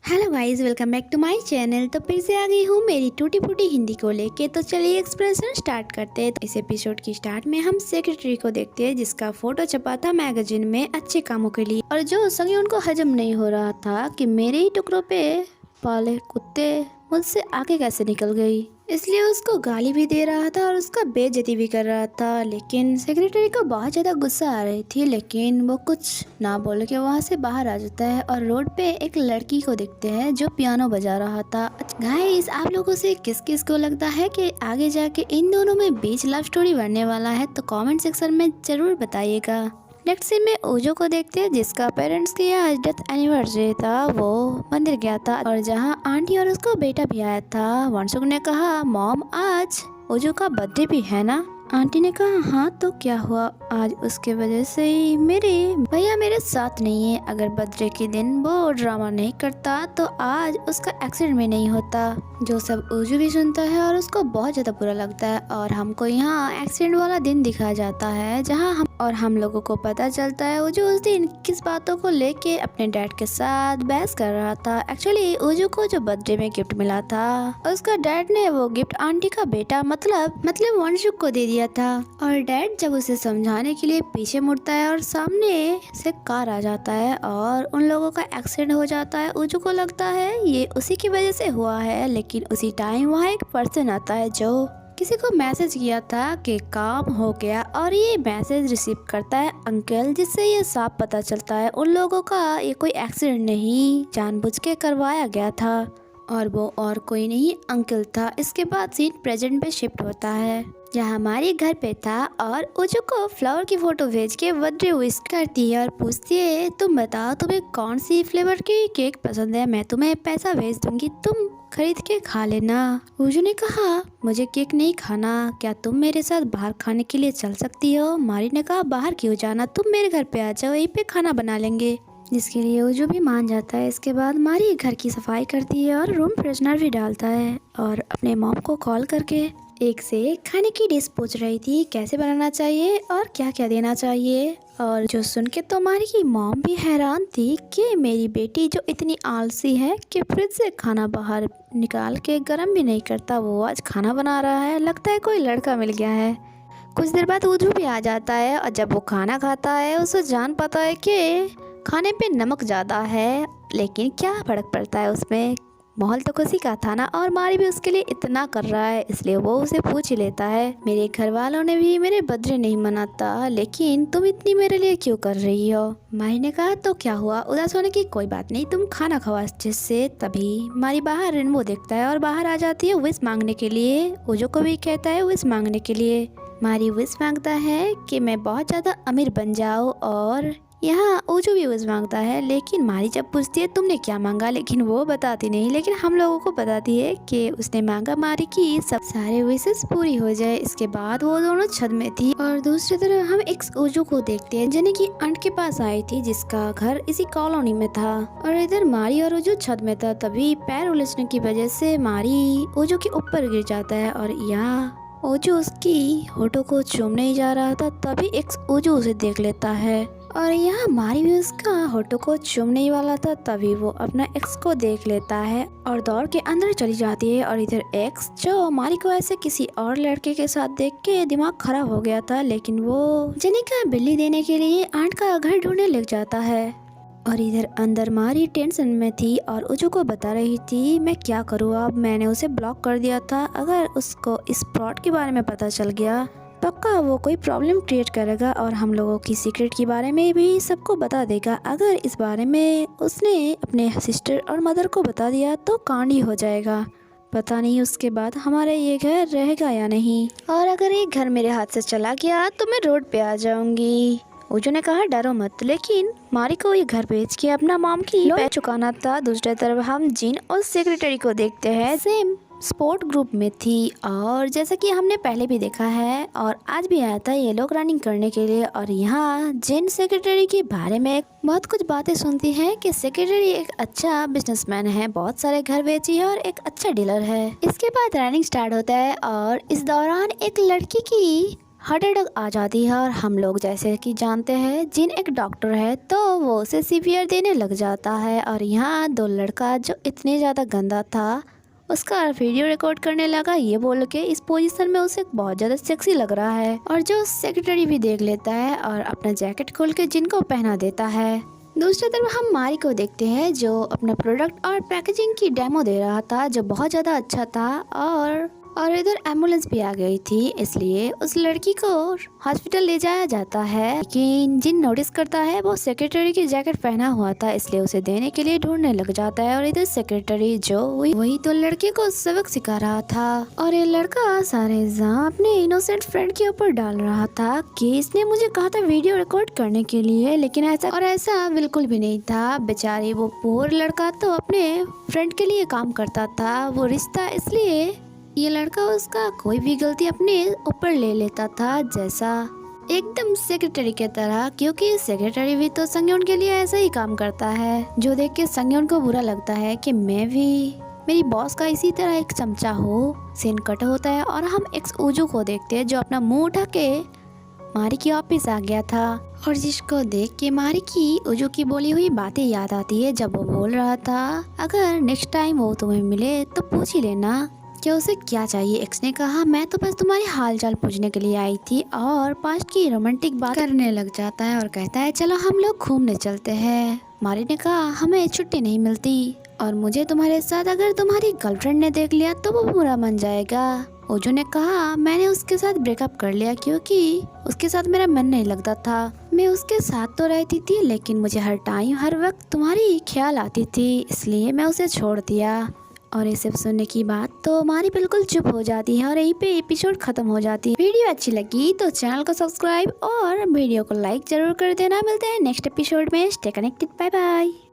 Hello guys, welcome back to my channel. तो फिर से आ गई हूँ मेरी टूटी फूटी हिंदी को लेके। तो चलिए एक्सप्रेशन स्टार्ट करते हैं। तो इस एपिसोड की स्टार्ट में हम सेक्रेटरी को देखते हैं जिसका फोटो छपा था मैगजीन में अच्छे कामों के लिए, और जो संगी उनको हजम नहीं हो रहा था कि मेरे ही टुकड़ों पे पाले कुत्ते मुझसे आगे कैसे निकल गई, इसलिए उसको गाली भी दे रहा था और उसका बेइज्जती भी कर रहा था। लेकिन सेक्रेटरी को बहुत ज्यादा गुस्सा आ रही थी, लेकिन वो कुछ ना बोल के वहाँ से बाहर आ जाता है और रोड पे एक लड़की को देखते हैं जो पियानो बजा रहा था। गाइस, आप लोगों से किस किस को लगता है कि आगे जाके इन दोनों में बीच लव स्टोरी बनने वाला है, तो कमेंट सेक्शन में जरूर बताइएगा। नेक्स्ट सीन में ओजो को देखते हैं जिसका पेरेंट्स की आज डेथ एनिवर्सरी था। वो मंदिर गया था और जहां आंटी और उसका बेटा भी आया था। वंशुक ने कहा, मॉम आज ओजो का बर्थडे भी है ना? आंटी ने कहा, हाँ तो क्या हुआ, आज उसके वजह से ही मेरे भैया मेरे साथ नहीं है। अगर बर्थडे के दिन वो ड्रामा नहीं करता तो आज उसका एक्सीडेंट भी नहीं होता। जो सब ओजो भी सुनता है और उसको बहुत ज्यादा बुरा लगता है और हमको यहाँ एक्सीडेंट वाला दिन दिखाया जाता है जहाँ हम लोगों को पता चलता है ओजो उस दिन किस बातों को लेके अपने डैड के साथ बहस कर रहा था। एक्चुअली ओजो को जो बर्थडे में गिफ्ट मिला था उसका डैड ने वो गिफ्ट आंटी का बेटा मतलब वंशुक को दे दिया था। और डैड जब उसे समझाने के लिए पीछे मुड़ता है और सामने से कार आ जाता है और उन लोगों का एक्सीडेंट हो जाता है। ओजो को लगता है ये उसी की वजह से हुआ है, लेकिन उसी टाइम वहाँ एक पर्सन आता है जो किसी को मैसेज किया था कि काम हो गया, और ये मैसेज रिसीव करता है अंकल, जिससे ये साफ पता चलता है उन लोगों का ये कोई एक्सीडेंट नहीं जानबूझ के करवाया गया था और वो और कोई नहीं अंकल था। इसके बाद सीन प्रेजेंट पे शिफ्ट होता है जहाँ हमारी घर पे था और ओजो को फ्लावर की फोटो भेज के बर्थडे विश करती है और पूछती है, तुम बताओ तुम्हें कौन सी फ्लेवर की केक पसंद है, मैं तुम्हें पैसा भेज दूंगी, तुम खरीद के खा लेना। ओजो ने कहा, मुझे केक नहीं खाना, क्या तुम मेरे साथ बाहर खाने के लिए चल सकती हो? मारी ने कहा, बाहर क्यों जाना, तुम मेरे घर पे आ जाओ, यहीं पे खाना बना लेंगे, जिसके लिए ओजो भी मान जाता है। इसके बाद मारी घर की सफाई करती है और रूम फ्रेशनर भी डालता है और अपने मॉम को कॉल करके एक से एक खाने की डिश पूछ रही थी कैसे बनाना चाहिए और क्या क्या देना चाहिए। और जो सुन के तो मारी की मॉम भी हैरान थी कि मेरी बेटी जो इतनी आलसी है कि फ्रिज से खाना बाहर निकाल के गर्म भी नहीं करता, वो आज खाना बना रहा है, लगता है कोई लड़का मिल गया है। कुछ देर बाद ओजो भी आ जाता है और जब वो खाना खाता है उसे जान पाता है कि खाने पे नमक ज़्यादा है, लेकिन क्या फर्क पड़ता है उसमें, माहौल तो खुशी का था ना, और मारी भी उसके लिए इतना कर रहा है इसलिए वो उसे पूछ ही लेता है, मेरे घर वालों ने भी मेरे बर्थडे नहीं मनाता, लेकिन तुम इतनी मेरे लिए क्यों कर रही हो? मारी ने कहा, तो क्या हुआ, उदास होने की कोई बात नहीं, तुम खाना खाओ अच्छे से। तभी मारी बाहर रेनबो देखता है और बाहर आ जाती है विश मांगने के लिए। ओजो को भी कहता है विश मांगने के लिए। मारी विश मांगता है कि मैं बहुत ज़्यादा अमीर बन जाऊँ, और यहाँ ओजो भी विश मांगता है। लेकिन मारी जब पूछती है तुमने क्या मांगा, लेकिन वो बताती नहीं, लेकिन हम लोगों को बताती है कि उसने मांगा मारी की सब सारे विशेस पूरी हो जाए। इसके बाद वो दोनों छत में थी और दूसरी तरफ हम एक ओजो को देखते हैं जिन्हें की आंट के पास आई थी जिसका घर इसी कॉलोनी में था, और इधर मारी और ओजो छत में था। तभी पैर उलझने की वजह से मारी ओजो के ऊपर गिर जाता है और यहाँ ओजो उसकी होठों को चूमने ही जा रहा था, तभी एक ओजो उसे देख लेता है और यहाँ मारी भी उसका होठों को चूमने ही वाला था। तभी वो अपना एक्स को देख लेता है और दौड़ के अंदर चली जाती है। और इधर एक्स जो मारी को ऐसे किसी और लड़के के साथ देख के दिमाग खराब हो गया था, लेकिन वो जेनी का बिल्ली देने के लिए आंट का घर ढूंढने लग जाता है। और इधर अंदर मारी टेंशन में थी और ओजो को बता रही थी, मैं क्या करूँ अब, मैंने उसे ब्लॉक कर दिया था, अगर उसको इस प्लॉट के बारे में पता चल गया पक्का वो कोई प्रॉब्लम क्रिएट करेगा और हम लोगों की सीक्रेट के बारे में भी सबको बता देगा। अगर इस बारे में उसने अपने सिस्टर और मदर को बता दिया तो कांड ही हो जाएगा, पता नहीं उसके बाद हमारे ये घर रहेगा या नहीं, और अगर ये घर मेरे हाथ से चला गया तो मैं रोड पे आ जाऊंगी। ओजो ने कहा, डरो मत, लेकिन मारी को ये घर बेच के अपना मॉम की पैसा चुकाना था। दूसरी तरफ हम जिन और सेक्रेटरी को देखते हैं, सेम स्पोर्ट ग्रुप में थी और जैसा कि हमने पहले भी देखा है और आज भी आया था ये लोग रनिंग करने के लिए। और यहाँ जिन सेक्रेटरी के बारे में बहुत कुछ बातें सुनती है कि सेक्रेटरी एक अच्छा बिजनेसमैन है, बहुत सारे घर बेची है और एक अच्छा डीलर है। इसके बाद रनिंग स्टार्ट होता है और इस दौरान एक लड़की की हार्ट अटैक आ जाती है और हम लोग जैसे कि जानते हैं जिन एक डॉक्टर है तो वो उसे सीपीआर देने लग जाता है। और यहाँ दो लड़का जो इतने ज़्यादा गंदा था उसका वीडियो रिकॉर्ड करने लगा ये बोल के इस पोजीशन में उसे बहुत ज़्यादा सेक्सी लग रहा है। और जो सेक्रेटरी भी देख लेता है और अपना जैकेट खोल के जिनको पहना देता है। दूसरी तरफ हम मारी को देखते हैं जो अपना प्रोडक्ट और पैकेजिंग की डेमो दे रहा था जो बहुत ज़्यादा अच्छा था। और इधर एम्बुलेंस भी आ गई थी इसलिए उस लड़की को हॉस्पिटल ले जाया जाता है। लेकिन जिन नोटिस करता है वो सेक्रेटरी की जैकेट पहना हुआ था इसलिए उसे देने के लिए ढूंढने लग जाता है। और इधर सेक्रेटरी जो वही तो लड़के को सबक सिखा रहा था और ये लड़का सारे इल्जाम अपने इनोसेंट फ्रेंड के ऊपर डाल रहा था कि इसने मुझे कहा था वीडियो रिकॉर्ड करने के लिए, लेकिन ऐसा बिल्कुल भी नहीं था। बेचारी वो पोर लड़का तो अपने फ्रेंड के लिए काम करता था, वो रिश्ता इसलिए ये लड़का उसका कोई भी गलती अपने ऊपर ले लेता था जैसा एकदम सेक्रेटरी की तरह, क्योंकि सेक्रेटरी भी तो संज्ञान के लिए ऐसा ही काम करता है जो देख के संज्ञान को बुरा लगता है कि मैं भी मेरी बॉस का इसी तरह एक चमचा हो। सीन कट होता है और हम एक्स उजू को देखते हैं जो अपना मुंह उठा के मारी की ऑफिस आ गया था और जिसको देख के मारी की उजू की बोली हुई बातें याद आती है जब वो बोल रहा था अगर नेक्स्ट टाइम वो तुम्हें मिले तो पूछ ही लेना क्या उसे क्या चाहिए। एक्स ने कहा मैं तो बस तुम्हारी हालचाल पूछने के लिए आई थी और पास्ट की रोमांटिक बात करने लग जाता है और कहता है चलो हम लोग घूमने चलते हैं। मारी ने कहा हमें छुट्टी नहीं मिलती और मुझे तुम्हारे साथ अगर तुम्हारी गर्लफ्रेंड ने देख लिया तो वो बुरा मान जाएगा। ओजू ने कहा मैंने उसके साथ ब्रेकअप कर लिया क्योंकि उसके साथ मेरा मन नहीं लगता था। मैं उसके साथ तो रहती थी लेकिन मुझे हर टाइम हर वक्त तुम्हारी ख्याल आती थी इसलिए मैं उसे छोड़ दिया। और ये सब सुनने की बात तो हमारी बिल्कुल चुप हो जाती है और यहीं पे एपिसोड खत्म हो जाती है। वीडियो अच्छी लगी तो चैनल को सब्सक्राइब और वीडियो को लाइक जरूर कर देना। मिलते हैं नेक्स्ट एपिसोड में। Stay connected, bye bye.